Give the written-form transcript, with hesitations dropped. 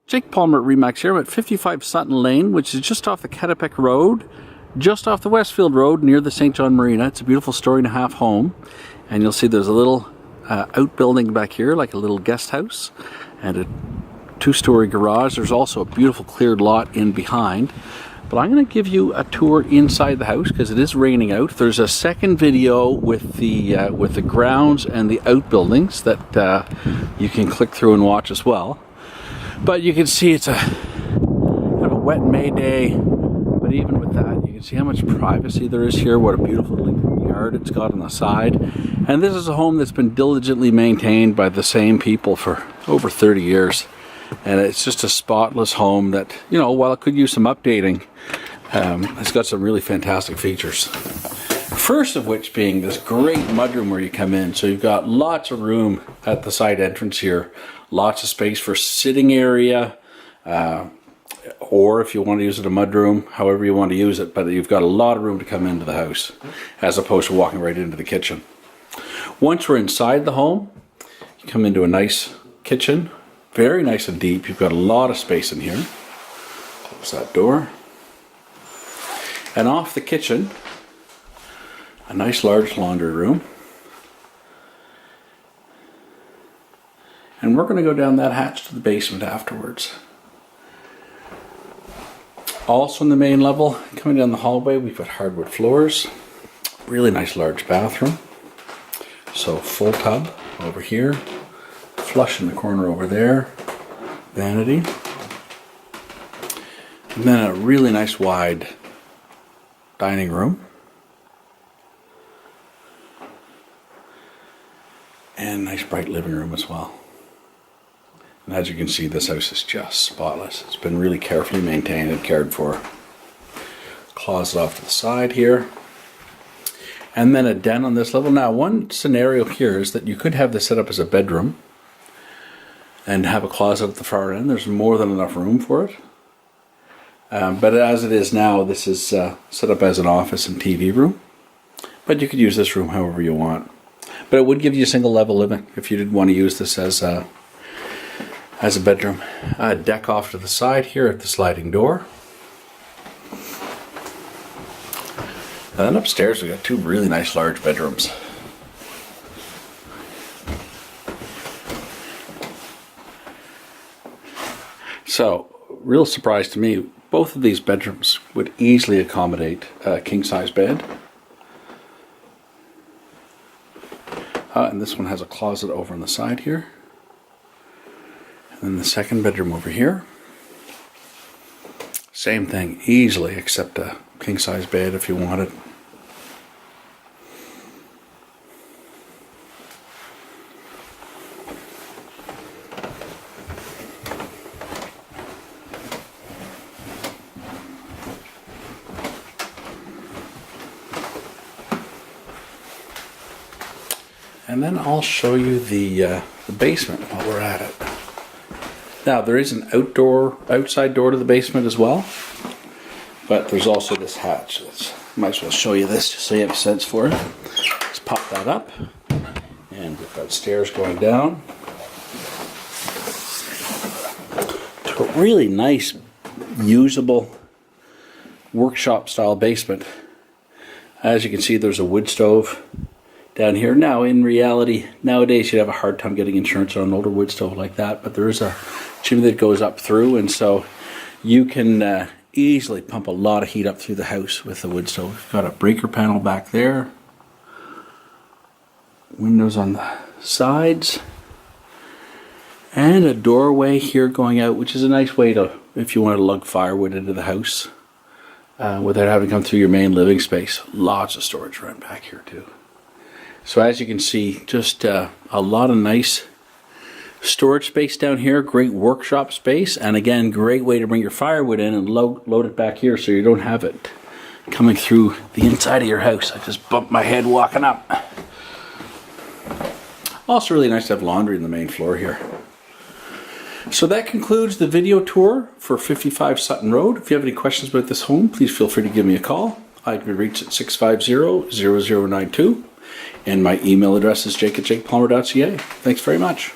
Jake Palmer at Remax here. I'm at 55 Sutton Lane, which is just off the Catapec Road, just off the Westfield Road near the Saint John Marina. It's a beautiful story-and-a-half home, and you'll see there's a little outbuilding back here, like a little guest house, and a two-story garage. There's also a beautiful cleared lot in behind. But I'm going to give you a tour inside the house because it is raining out. There's a second video with the grounds and the outbuildings that you can click through and watch as well. But you can see it's a kind of a wet May day, but even with that, you can see how much privacy there is here, what a beautiful little yard it's got on the side. And this is a home that's been diligently maintained by the same people for over 30 years. And it's just a spotless home that, you know, while it could use some updating, it's got some really fantastic features. First of which being this great mudroom where you come in. So you've got lots of room at the side entrance here. Lots of space for sitting area, or if you want to use it a mudroom, however you want to use it, but you've got a lot of room to come into the house as opposed to walking right into the kitchen. Once we're inside the home, you come into a nice kitchen, very nice and deep. You've got a lot of space in here. Close that door. And off the kitchen, a nice large laundry room. And we're going to go down that hatch to the basement afterwards. Also in the main level, coming down the hallway, we've got hardwood floors. Really nice large bathroom. So full tub over here. Flush in the corner over there. Vanity. And then a really nice wide dining room. And nice bright living room as well. And as you can see, this house is just spotless. It's been really carefully maintained and cared for. Closet off to the side here. And then a den on this level. Now, one scenario here is that you could have this set up as a bedroom and have a closet at the far end. There's more than enough room for it. But as it is now, this is set up as an office and TV room. But you could use this room however you want. But it would give you a single level living if you did want to use this as a bedroom. Deck off to the side here at the sliding door. And then upstairs we got two really nice large bedrooms. So, real surprise to me, both of these bedrooms would easily accommodate a king-size bed. And this one has a closet over on the side here. And then the second bedroom over here. Same thing, easily accept a king-size bed if you wanted. And then I'll show you the basement while we're at it. Now there is an outside door to the basement as well, but there's also this hatch. Might as well show you this just so you have a sense for it. Let's pop that up, and we've got stairs going down to a really nice, usable workshop style basement. As you can see, there's a wood stove down here. Now, in reality, nowadays you'd have a hard time getting insurance on an older wood stove like that, but there is a chimney that goes up through, and so you can easily pump a lot of heat up through the house with the wood stove. You've got a breaker panel back there, windows on the sides, and a doorway here going out, which is a nice way to, if you want to lug firewood into the house without having to come through your main living space. Lots of storage around back here too. So as you can see, just a lot of nice storage space down here, great workshop space, and again, great way to bring your firewood in and load it back here so you don't have it coming through the inside of your house. I just bumped my head walking up. Also really nice to have laundry in the main floor here. So that concludes the video tour for 55 Sutton Road. If you have any questions about this home, please feel free to give me a call. I can be reached at 650-0092. And my email address is jake@jakepalmer.ca. Thanks very much.